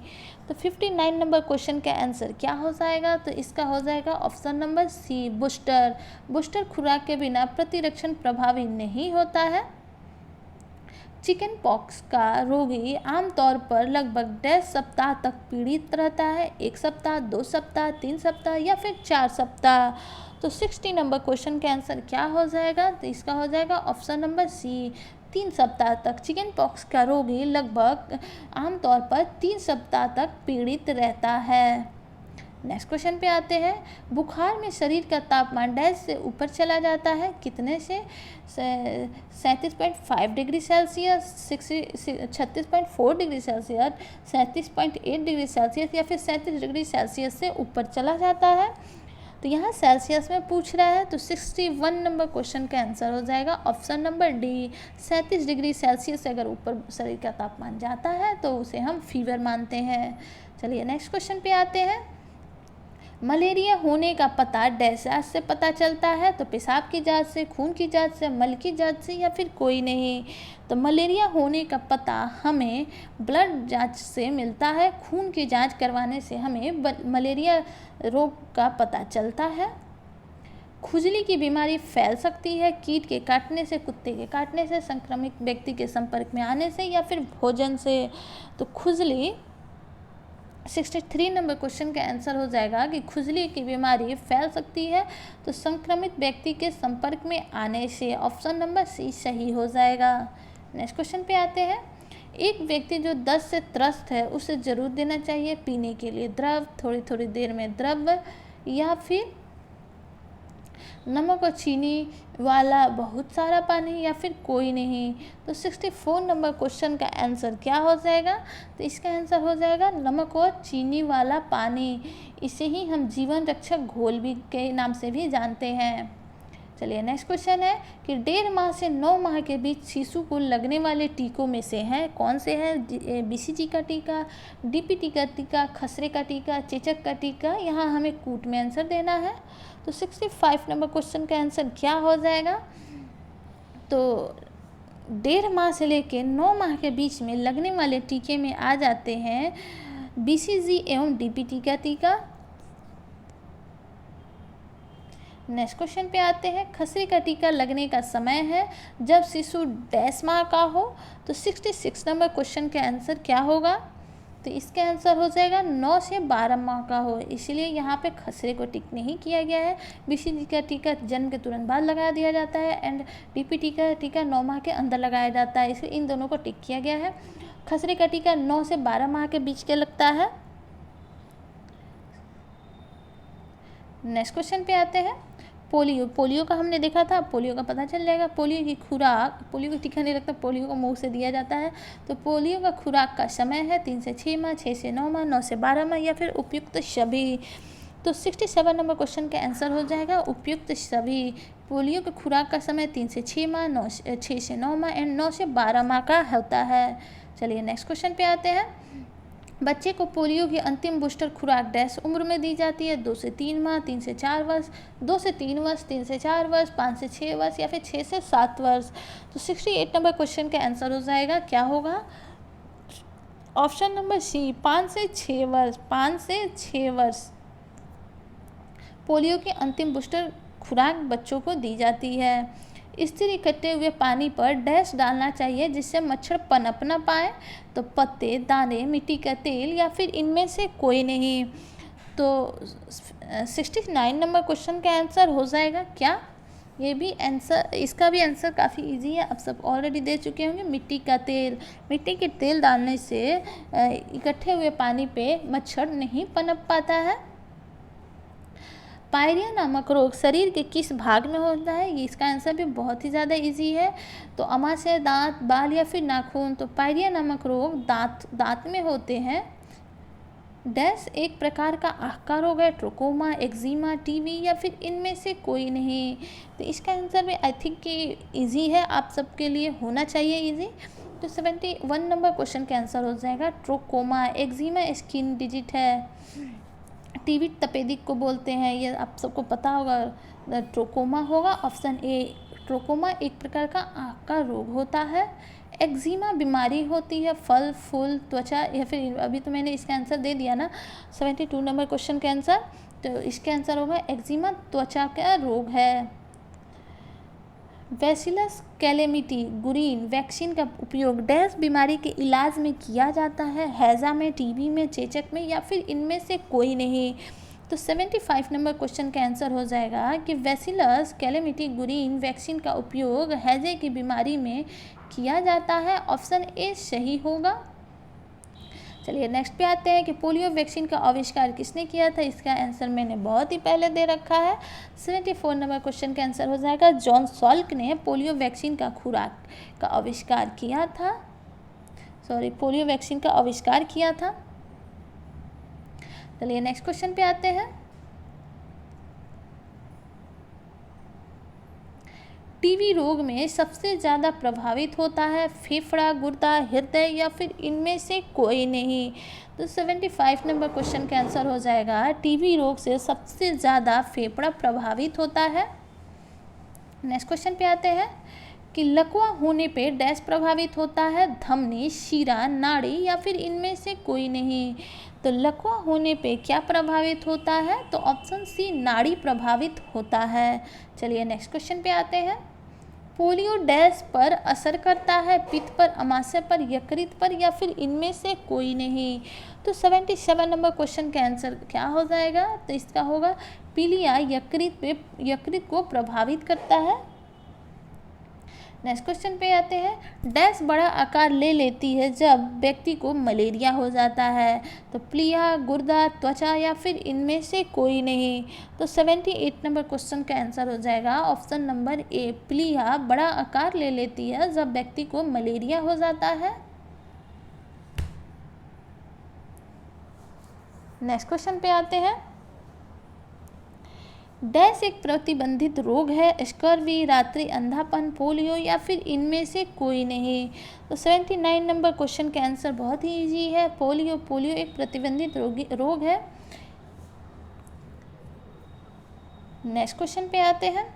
तो 59 नंबर क्वेश्चन का आंसर क्या हो जाएगा? तो इसका हो जाएगा option number C, booster. Booster खुराक के बिना प्रतिरक्षण प्रभावी नहीं होता है। चिकन पॉक्स का रोगी आमतौर पर लगभग 10 सप्ताह तक पीड़ित रहता है, 1 सप्ताह, 2 सप्ताह, 3 सप्ताह, या फिर 4 सप्ताह। तो 60 नंबर क्वेश्चन का आंसर क्या हो जाएगा? तो इसका हो जाएगा ऑप्शन नंबर सी, 3 सप्ताह तक। चिकन पॉक्स का रोगी लगभग आमतौर पर 3 सप्ताह तक पीड़ित रहता है। नेक्स्ट क्वेश्चन पे आते हैं। बुखार में शरीर का तापमान डैश से ऊपर चला जाता है, कितने से? 37.5 degree Celsius, 36.4 degree Celsius, 37.8 degree Celsius, या फिर 37 डिग्री सेल्सियस से ऊपर चला जाता है। तो यहाँ सेल्सियस में पूछ रहा है, तो 61 नंबर क्वेश्चन का आंसर हो जाएगा option number D, 37 degree Celsius से अगर ऊपर शरीर का तापमान जाता है तो उसे हम फीवर मानते हैं। चलिए नेक्स्ट क्वेश्चन पे आते हैं। मलेरिया होने का पता डैश जांच से पता चलता है? तो पेशाब की जांच से, खून की जांच से, मल की जांच से, या फिर कोई नहीं। तो मलेरिया होने का पता हमें ब्लड जांच से मिलता है, खून की जांच करवाने से हमें मलेरिया रोग का पता चलता है। खुजली की बीमारी फैल सकती है कीट के काटने से, कुत्ते के काटने से, संक्रमित व्यक्ति के संपर्क में आने से, या फिर भोजन से। तो खुजली 63 नंबर क्वेश्चन का आंसर हो जाएगा कि खुजली की बीमारी फैल सकती है तो संक्रमित व्यक्ति के संपर्क में आने से। ऑप्शन नंबर सी सही हो जाएगा। नेक्स्ट क्वेश्चन पे आते हैं। एक व्यक्ति जो दस्त से त्रस्त है उसे जरूर देना चाहिए पीने के लिए द्रव, थोड़ी थोड़ी देर में द्रव, या फिर नमक और चीनी वाला बहुत सारा पानी या फिर कोई नहीं। तो 64 नंबर क्वेश्चन का आंसर क्या हो जाएगा? तो इसका आंसर हो जाएगा नमक और चीनी वाला पानी। इसे ही हम जीवन रक्षक घोल भी के नाम से भी जानते हैं। चलिए नेक्स्ट क्वेश्चन है कि 1.5 माह से 9 माह के बीच शिशु को लगने वाले टीकों में से हैं कौन से हैं? बीसीजी का टीका, डीपीटी का टीका, खसरे का टीका, चेचक का टीका। यहाँ हमें कूट में आंसर देना है। तो 65 नंबर क्वेश्चन का आंसर क्या हो जाएगा? तो 1.5 माह से लेकर 9 माह के बीच में लगने वाले टीके में आ जाते हैं बीसीजी एवं डीपीटी का टीका। नेक्स्ट क्वेश्चन पे आते हैं, खसरे का टीका लगने का समय है जब शिशु 10 माह का हो। तो 66 नंबर क्वेश्चन का आंसर क्या होगा? तो इसका आंसर हो जाएगा 9 से 12 माह का हो, इसलिए यहाँ पे खसरे को टिक नहीं किया गया है। बीसीजी का टीका जन्म के तुरंत बाद लगा दिया जाता है एंड डीपीटी का टीका 9 माह के अंदर लगाया जाता है, इसलिए इन दोनों को टिक किया गया है। खसरे का टीका 9 से 12 माह के बीच के लगता है। नेक्स्ट क्वेश्चन पे आते हैं, पोलियो का हमने देखा था, पोलियो का पता चल जाएगा। पोलियो की खुराक, पोलियो का टीका नहीं लगता, पोलियो को मुंह से दिया जाता है। तो पोलियो का खुराक का समय है 3 से 6 माह, 6 से 9 माह, 9 से 12 माह या फिर उपयुक्त सभी। तो 67 नंबर क्वेश्चन का आंसर हो जाएगा उपयुक्त सभी। पोलियो की खुराक का समय 3 से 6 माह, 6 से 9 माह एंड 9 से 12 माह का होता है। चलिए नेक्स्ट क्वेश्चन पे आते हैं, बच्चे को पोलियो की अंतिम बूस्टर खुराक डैश उम्र में दी जाती है? 2 से 3 माह, 3 से 4 वर्ष, 2 से 3 वर्ष, 3 से 4 वर्ष, 5 से 6 वर्ष या फिर 6 से 7 वर्ष। तो 68 नंबर क्वेश्चन का आंसर हो जाएगा क्या होगा? ऑप्शन नंबर सी 5 से 6 वर्ष। 5 से 6 वर्ष पोलियो की अंतिम बूस्टर खुराक बच्चों को दी जाती है। स्थिर इकट्ठे हुए पानी पर डैश डालना चाहिए जिससे मच्छर पनप न पाए? तो पत्ते, दाने, मिट्टी का तेल या फिर इनमें से कोई नहीं। तो 69 नंबर क्वेश्चन का आंसर हो जाएगा क्या? ये भी आंसर, इसका भी आंसर काफ़ी इजी है, आप सब ऑलरेडी दे चुके होंगे, मिट्टी का तेल। मिट्टी के तेल डालने से इकट्ठे हुए पानी पे मच्छर नहीं पनप पाता है। पायरिया नामक रोग शरीर के किस भाग में होता है? ये इसका आंसर भी बहुत ही ज़्यादा इजी है। तो अमाशय, दांत, बाल या फिर नाखून। तो पायरिया नामक रोग दांत में होते हैं। डैश एक प्रकार का आँख रोग है? ट्रोकोमा, एक्जिमा, टीबी या फिर इनमें से कोई नहीं। तो इसका आंसर भी आई थिंक कि ईजी है, आप सबके लिए होना चाहिए ईजी। तो 71 नंबर क्वेश्चन का आंसर हो जाएगा ट्रोकोमा। एक्जिमा स्किन डिजीज है। टीबी तपेदिक को बोलते हैं, ये आप सबको पता होगा। ट्रोकोमा होगा ऑप्शन ए। ट्रोकोमा एक प्रकार का आँख का रोग होता है। एक्जिमा बीमारी होती है फल, फूल, त्वचा या फिर, अभी तो मैंने इसका आंसर दे दिया ना 72 नंबर क्वेश्चन का आंसर। तो इसका आंसर होगा एक्जिमा त्वचा का रोग है। बैसिलस कैलेमिटी गुरीन वैक्सीन का उपयोग डैश बीमारी के इलाज में किया जाता है? हैजा में, टीबी में, चेचक में या फिर इनमें से कोई नहीं। तो 75 नंबर क्वेश्चन का आंसर हो जाएगा कि बैसिलस कैलेमिटी गुरीन वैक्सीन का उपयोग हैजे की बीमारी में किया जाता है। ऑप्शन ए सही होगा। चलिए नेक्स्ट पे आते हैं कि पोलियो वैक्सीन का आविष्कार किसने किया था? इसका आंसर मैंने बहुत ही पहले दे रखा है। 74 नंबर क्वेश्चन का आंसर हो जाएगा जॉन सॉल्क ने पोलियो वैक्सीन का खुराक का आविष्कार किया था। पोलियो वैक्सीन का आविष्कार किया था। चलिए नेक्स्ट क्वेश्चन पे आते हैं, टीबी रोग में सबसे ज़्यादा प्रभावित होता है फेफड़ा, गुर्दा, हृदय या फिर इनमें से कोई नहीं। तो 75 नंबर क्वेश्चन का आंसर हो जाएगा टीबी रोग से सबसे ज़्यादा फेफड़ा प्रभावित होता है। नेक्स्ट क्वेश्चन पे आते हैं कि लकवा होने पे डैश प्रभावित होता है? धमनी, शिरा, नाड़ी या फिर इनमें से कोई नहीं। तो लकवा होने पे क्या प्रभावित होता है? तो ऑप्शन सी नाड़ी प्रभावित होता है। चलिए नेक्स्ट क्वेश्चन पे आते हैं, पोलियो डैश पर असर करता है? पित्त पर, अमाशय पर, यकृत पर या फिर इनमें से कोई नहीं। तो 77 नंबर क्वेश्चन का आंसर क्या हो जाएगा? तो इसका होगा पीलिया यकृत को प्रभावित करता है। नेक्स्ट क्वेश्चन पे आते हैं। डैश बड़ा आकार ले लेती है जब व्यक्ति को मलेरिया हो जाता है, तो प्लीहा, गुर्दा, त्वचा या फिर इनमें से कोई नहीं। तो 78 नंबर क्वेश्चन का आंसर हो जाएगा ऑप्शन नंबर ए, प्लीहा बड़ा आकार ले लेती है जब व्यक्ति को मलेरिया हो जाता है। नेक्स्ट क्वेश्चन पे आते हैं। डैश एक प्रतिबंधित रोग है, स्कर्वी, रात्रि अंधापन, पोलियो या फिर इनमें से कोई नहीं। तो 79 नंबर क्वेश्चन का आंसर बहुत ही इजी है, पोलियो। पोलियो एक प्रतिबंधित रोग है। नेक्स्ट क्वेश्चन पे आते हैं।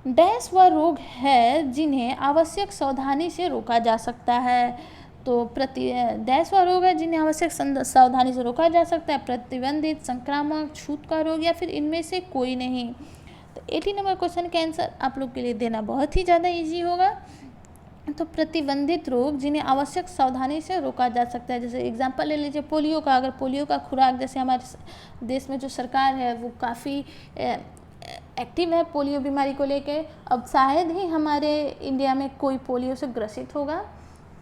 डैश वह रोग है जिन्हें आवश्यक सावधानी से रोका जा सकता है। तो डैश वह रोग है जिन्हें आवश्यक सावधानी से रोका जा सकता है, प्रतिबंधित, संक्रामक, छूत का रोग या फिर इनमें से कोई नहीं। तो 80 नंबर क्वेश्चन का आंसर आप लोग के लिए देना बहुत ही ज़्यादा इजी होगा। तो प्रतिबंधित रोग जिन्हें आवश्यक सावधानी से रोका जा सकता है, जैसे एग्जांपल ले लीजिए पोलियो का। अगर पोलियो का खुराक, जैसे हमारे देश में जो सरकार है वो काफ़ी एक्टिव है पोलियो बीमारी को लेकर, अब शायद ही हमारे इंडिया में कोई पोलियो से ग्रसित होगा।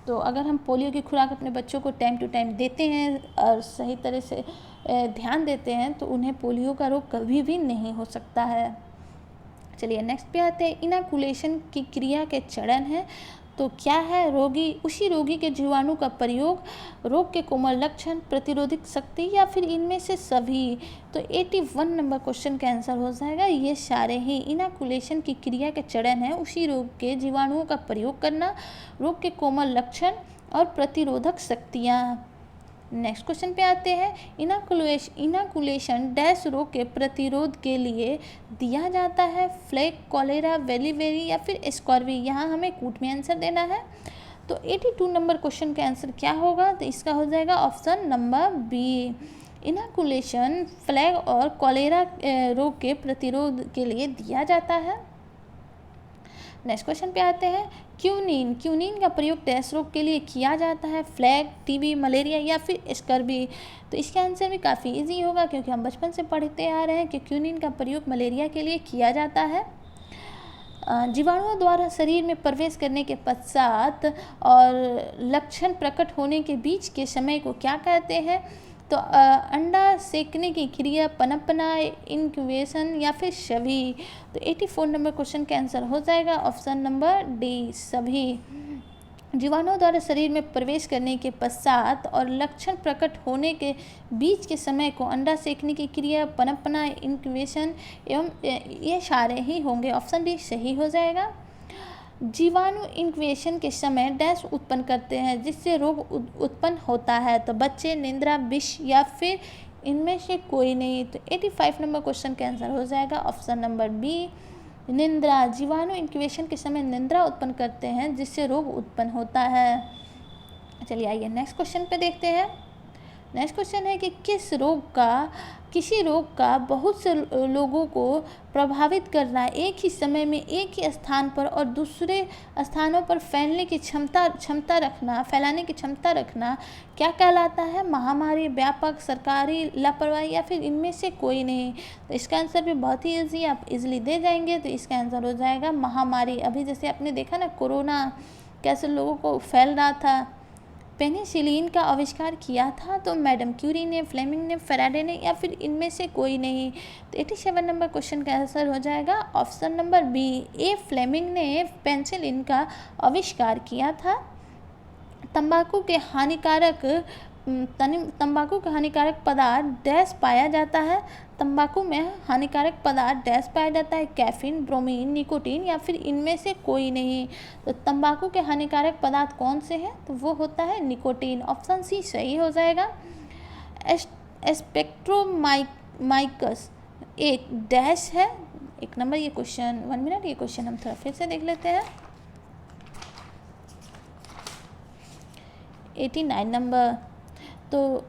तो अगर हम पोलियो की खुराक अपने बच्चों को टाइम टू टाइम देते हैं और सही तरह से ध्यान देते हैं तो उन्हें पोलियो का रोग कभी भी नहीं हो सकता है। चलिए नेक्स्ट पे आते हैं। इनाकुलेशन की क्रिया के चरण है, तो क्या है? उसी रोगी के जीवाणु का प्रयोग, रोग के कोमल लक्षण, प्रतिरोधक शक्ति या फिर इनमें से सभी। तो 81 नंबर क्वेश्चन का आंसर हो जाएगा ये सारे ही। इनाकुलेशन की क्रिया के चरण है उसी रोग के जीवाणुओं का प्रयोग करना, रोग के कोमल लक्षण और प्रतिरोधक शक्तियाँ। नेक्स्ट क्वेश्चन पे आते हैं। इनाकुलेशन डैश रोग के प्रतिरोध के लिए दिया जाता है, फ्लैग, कॉलेरा, वेलीवेरी या फिर स्कॉर्वी। यहाँ हमें कूट में आंसर देना है। तो 82 नंबर क्वेश्चन का आंसर क्या होगा? तो इसका हो जाएगा ऑप्शन नंबर बी। इनाकुलेशन फ्लैग और कॉलेरा रोग के प्रतिरोध के लिए दिया जाता है। नेक्स्ट क्वेश्चन पे आते हैं। क्यूनिन का प्रयोग डैश रोग के लिए किया जाता है, फ्लैग, टीबी, मलेरिया या फिर स्कर्वी। तो इसका आंसर भी काफ़ी इजी होगा क्योंकि हम बचपन से पढ़ते आ रहे हैं कि क्यूनिन का प्रयोग मलेरिया के लिए किया जाता है। जीवाणुओं द्वारा शरीर में प्रवेश करने के पश्चात और लक्षण प्रकट होने के बीच के समय को क्या कहते हैं? तो अंडा सेकने की क्रिया, पनपना, इंक्यूबेशन या फिर सभी। तो 84 नंबर क्वेश्चन का आंसर हो जाएगा ऑप्शन नंबर डी, सभी। जीवाणुओं द्वारा शरीर में प्रवेश करने के पश्चात और लक्षण प्रकट होने के बीच के समय को अंडा सेकने की क्रिया, पनपना, इंक्यूबेशन एवं ये सारे ही होंगे। ऑप्शन डी सही हो जाएगा। जीवाणु इंक्यूबेशन के समय डैश उत्पन्न करते हैं जिससे रोग उत्पन्न होता है। तो बच्चे, निद्रा, विष या फिर इनमें से कोई नहीं। तो 85 नंबर क्वेश्चन का आंसर हो जाएगा ऑप्शन नंबर बी, निद्रा। जीवाणु इंक्यूबेशन के समय निद्रा उत्पन्न करते हैं जिससे रोग उत्पन्न होता है। चलिए आइए नेक्स्ट क्वेश्चन पे देखते हैं। नेक्स्ट क्वेश्चन है कि किसी रोग का बहुत से लोगों को प्रभावित करना, एक ही समय में एक ही स्थान पर और दूसरे स्थानों पर फैलाने की क्षमता रखना क्या कहलाता है? महामारी, व्यापक, सरकारी लापरवाही या फिर इनमें से कोई नहीं। तो इसका आंसर भी बहुत ही ईजी, आप इजीली दे जाएंगे। तो इसका आंसर हो जाएगा महामारी। अभी जैसे आपने देखा ना कोरोना कैसे लोगों को फैल रहा था। पेनिसिलिन का आविष्कार किया था तो मैडम क्यूरी ने, फ्लेमिंग ने, फैराडे ने या फिर इनमें से कोई नहीं। तो 87 नंबर क्वेश्चन का आंसर हो जाएगा ऑप्शन नंबर बी, ए, फ्लेमिंग ने पेनिसिलिन का आविष्कार किया था। तंबाकू के हानिकारक पदार्थ डैश पाया जाता है। तंबाकू में हानिकारक पदार्थ डैश पाया जाता है, कैफीन, ब्रोमीन, निकोटीन या फिर इनमें से कोई नहीं। तो तंबाकू के हानिकारक पदार्थ कौन से हैं? तो वो होता है निकोटीन। ऑप्शन सी सही हो जाएगा। स्पेक्ट्रोमाइकस एक डैश है। एक नंबर ये क्वेश्चन, 1 मिनट, ये क्वेश्चन हम थोड़ा फिर से देख लेते हैं। 89 नंबर। तो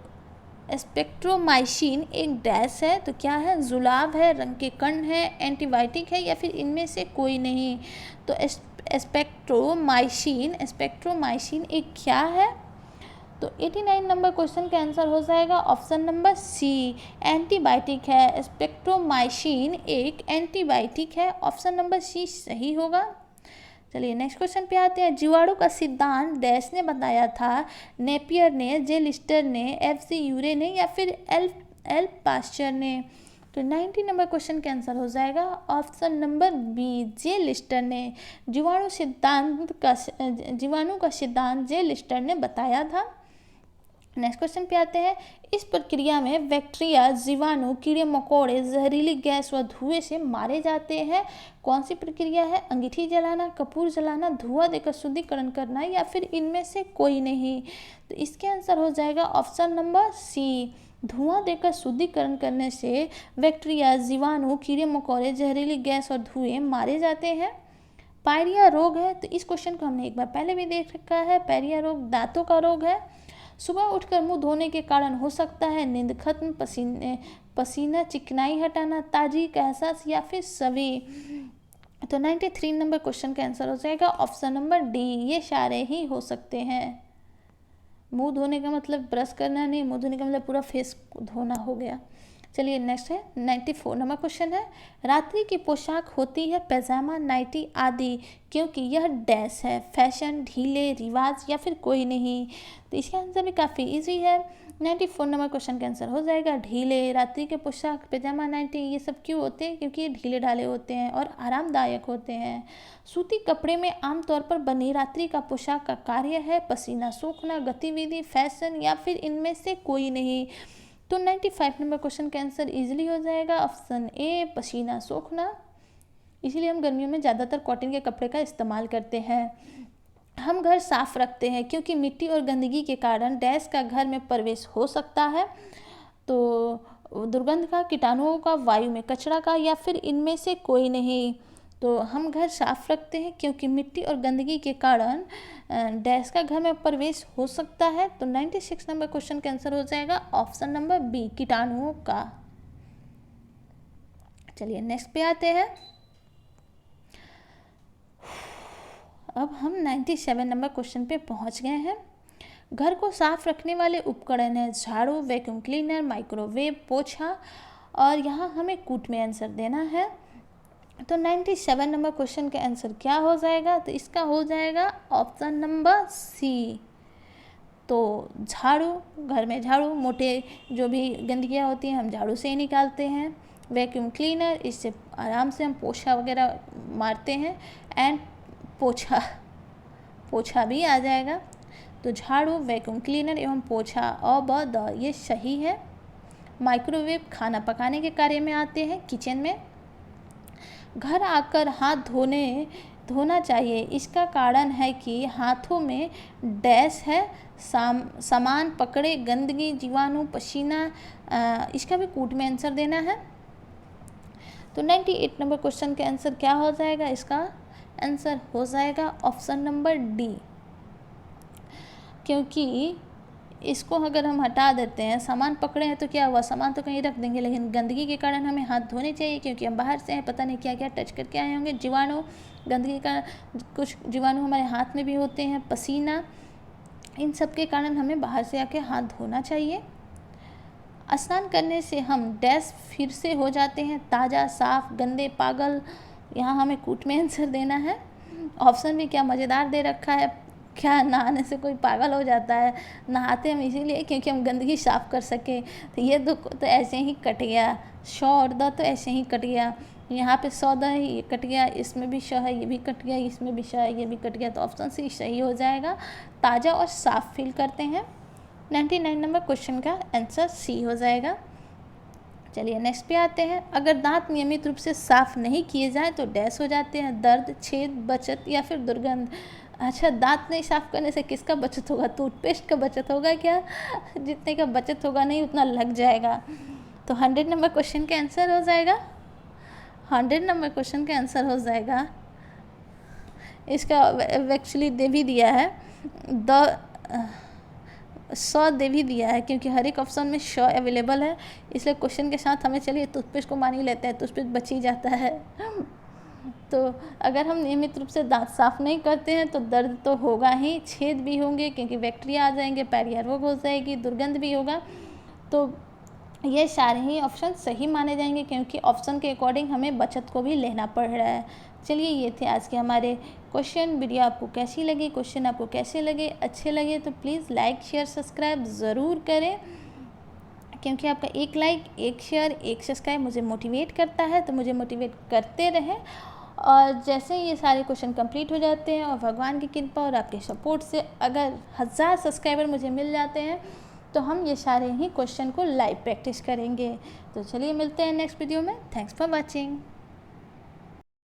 स्पेक्ट्रोमाइसिन एक डैश है, तो क्या है? जुलाब है, रंग के कण है, एंटीबायोटिक है या फिर इनमें से कोई नहीं। तो स्पेक्ट्रोमाइसिन एक क्या है? तो 89 नंबर क्वेश्चन का आंसर हो जाएगा ऑप्शन नंबर सी, एंटीबायोटिक है। स्पेक्ट्रोमाइसिन एक एंटीबायोटिक है। ऑप्शन नंबर सी सही होगा। चलिए नेक्स्ट क्वेश्चन पे आते हैं। जीवाणु का सिद्धांत डैश ने बताया था, नेपियर ने, जे लिस्टर ने, FC यूरे ने या फिर एल पास्चर ने। तो 90 नंबर क्वेश्चन का आंसर हो जाएगा ऑप्शन नंबर बी, जे लिस्टर ने। जीवाणु का सिद्धांत जे लिस्टर ने बताया था। नेक्स्ट क्वेश्चन पे आते हैं। इस प्रक्रिया में बैक्टीरिया, जीवाणु, कीड़े मकोड़े जहरीली गैस व धुएं से मारे जाते हैं। कौन सी प्रक्रिया है? अंगीठी जलाना, कपूर जलाना, धुआं देकर शुद्धिकरण करना या फिर इनमें से कोई नहीं। तो इसके आंसर हो जाएगा ऑप्शन नंबर सी, धुआं देकर शुद्धिकरण करने से बैक्टीरिया, जीवाणु, कीड़े मकोड़े जहरीली गैस और धुएं मारे जाते हैं। पायरिया रोग है, तो इस क्वेश्चन को हमने एक बार पहले भी देख रखा है। पायरिया रोग दांतों का रोग है। सुबह उठकर मुंह धोने के कारण हो सकता है नींद खत्म, पसीना, चिकनाई हटाना, ताजगी का एहसास या फिर सभी। तो 93 नंबर क्वेश्चन का आंसर हो जाएगा ऑप्शन नंबर डी, ये सारे ही हो सकते हैं। मुंह धोने का मतलब ब्रश करना नहीं, मुंह धोने का मतलब पूरा फेस धोना हो गया। चलिए नेक्स्ट है 94 नंबर क्वेश्चन है। रात्रि की पोशाक होती है पैजामा, नाइटी आदि, क्योंकि यह डैश है, फैशन, ढीले, रिवाज या फिर कोई नहीं। तो इसका आंसर भी काफ़ी इजी है। 94 नंबर क्वेश्चन का आंसर हो जाएगा ढीले। रात्रि के पोशाक पैजामा, नाइटी ये सब क्यों होते हैं? क्योंकि ये ढीले ढाले होते हैं और आरामदायक होते हैं। सूती कपड़े में आमतौर पर बनी रात्रि का पोशाक का कार्य है पसीना सोखना, गतिविधि, फैशन या फिर इनमें से कोई नहीं। तो 95 नंबर क्वेश्चन का आंसर इजीली हो जाएगा ऑप्शन ए, पसीना सोखना। इसीलिए हम गर्मियों में ज़्यादातर कॉटन के कपड़े का इस्तेमाल करते हैं। हम घर साफ रखते हैं क्योंकि मिट्टी और गंदगी के कारण डैश का घर में प्रवेश हो सकता है। तो दुर्गंध का, कीटाणुओं का, वायु में कचरा का या फिर इनमें से कोई नहीं। तो हम घर साफ रखते हैं क्योंकि मिट्टी और गंदगी के कारण डैश का घर में प्रवेश हो सकता है। तो 96 नंबर क्वेश्चन का आंसर हो जाएगा ऑप्शन नंबर बी, कीटाणुओं का। चलिए नेक्स्ट पे आते हैं। अब हम 97 नंबर क्वेश्चन पे पहुंच गए हैं। घर को साफ रखने वाले उपकरण हैं झाड़ू, वैक्यूम क्लीनर, माइक्रोवेव, पोछा, और यहाँ हमें कूट में आंसर देना है। तो 97 नंबर क्वेश्चन का आंसर क्या हो जाएगा? तो इसका हो जाएगा ऑप्शन नंबर सी। तो झाड़ू, घर में झाड़ू, मोटे जो भी गंदगियाँ होती हैं हम झाड़ू से ही निकालते हैं। वैक्यूम क्लीनर, इससे आराम से हम पोछा वगैरह मारते हैं। एंड पोछा भी आ जाएगा। तो झाड़ू, वैक्यूम क्लीनर एवं पोछा और द ये सही है। माइक्रोवेव खाना पकाने के कार्य में आते हैं, किचन में। घर आकर हाथ धोना चाहिए, इसका कारण है कि हाथों में डैश है, सामान पकड़े, गंदगी, जीवाणु, पसीना, इसका भी कूट में आंसर देना है। तो 98 नंबर क्वेश्चन का आंसर क्या हो जाएगा? इसका आंसर हो जाएगा ऑप्शन नंबर डी, क्योंकि इसको अगर हम हटा देते हैं, सामान पकड़े हैं तो क्या हुआ, सामान तो कहीं रख देंगे, लेकिन गंदगी के कारण हमें हाथ धोने चाहिए क्योंकि हम बाहर से हैं, पता नहीं क्या क्या टच करके आए होंगे। जीवाणु, गंदगी का कुछ जीवाणु हमारे हाथ में भी होते हैं, पसीना, इन सब के कारण हमें बाहर से आके हाथ धोना चाहिए। स्नान करने से हम डैश फिर से हो जाते हैं ताज़ा, साफ, गंदे, पागल, यहाँ हमें कूट में आंसर देना है। ऑप्शन भी क्या मज़ेदार दे रखा है, क्या नहाने से कोई पागल हो जाता है? नहाते हम इसीलिए क्योंकि हम गंदगी साफ़ कर सकें। तो ये तो ऐसे ही कट गया, श और द तो ऐसे ही कट गया। यहाँ पे सौदा है, ये कट गया, इसमें भी श है, ये भी कट गया, इसमें भी श है, ये भी कट गया। तो ऑप्शन सी सही हो जाएगा, ताज़ा और साफ फील करते हैं। 99 नंबर क्वेश्चन का आंसर सी हो जाएगा। चलिए नेक्स्ट पे आते हैं। अगर दांत नियमित रूप से साफ नहीं किए जाएं तो डैश हो जाते हैं, दर्द, छेद, बचत या फिर दुर्गंध। अच्छा, दांत नहीं साफ करने से किसका बचत होगा? टूथपेस्ट का बचत होगा क्या? जितने का बचत होगा नहीं उतना लग जाएगा। तो 100 नंबर क्वेश्चन का आंसर हो जाएगा, 100 नंबर क्वेश्चन का आंसर हो जाएगा, इसका एक्चुअली दे भी दिया है, स दे भी दिया है क्योंकि हर एक ऑप्शन में श अवेलेबल है, इसलिए क्वेश्चन के साथ हमें चलिए टूथपेस्ट को मान ही लेते हैं, टूथपेस्ट बच ही जाता है। तो अगर हम नियमित रूप से दांत साफ नहीं करते हैं तो दर्द तो होगा ही, छेद भी होंगे क्योंकि बैक्टीरिया आ जाएंगे, पायरिया रोग हो जाएगी, दुर्गंध भी होगा। तो ये सारे ही ऑप्शन सही माने जाएंगे क्योंकि ऑप्शन के अकॉर्डिंग हमें बचत को भी लेना पड़ रहा है। चलिए, ये थे आज के हमारे क्वेश्चन। वीडियो आपको कैसी लगी, क्वेश्चन आपको कैसे लगे, अच्छे लगे तो प्लीज़ लाइक शेयर सब्सक्राइब ज़रूर करें, क्योंकि आपका एक लाइक, एक शेयर, एक सब्सक्राइब मुझे मोटिवेट करता है, तो मुझे मोटिवेट करते रहें। और जैसे ये सारे क्वेश्चन कंप्लीट हो जाते हैं और भगवान की कृपा और आपके सपोर्ट से अगर 1000 सब्सक्राइबर मुझे मिल जाते हैं तो हम ये सारे ही क्वेश्चन को लाइव प्रैक्टिस करेंगे। तो चलिए मिलते हैं नेक्स्ट वीडियो में। Thanks for watching.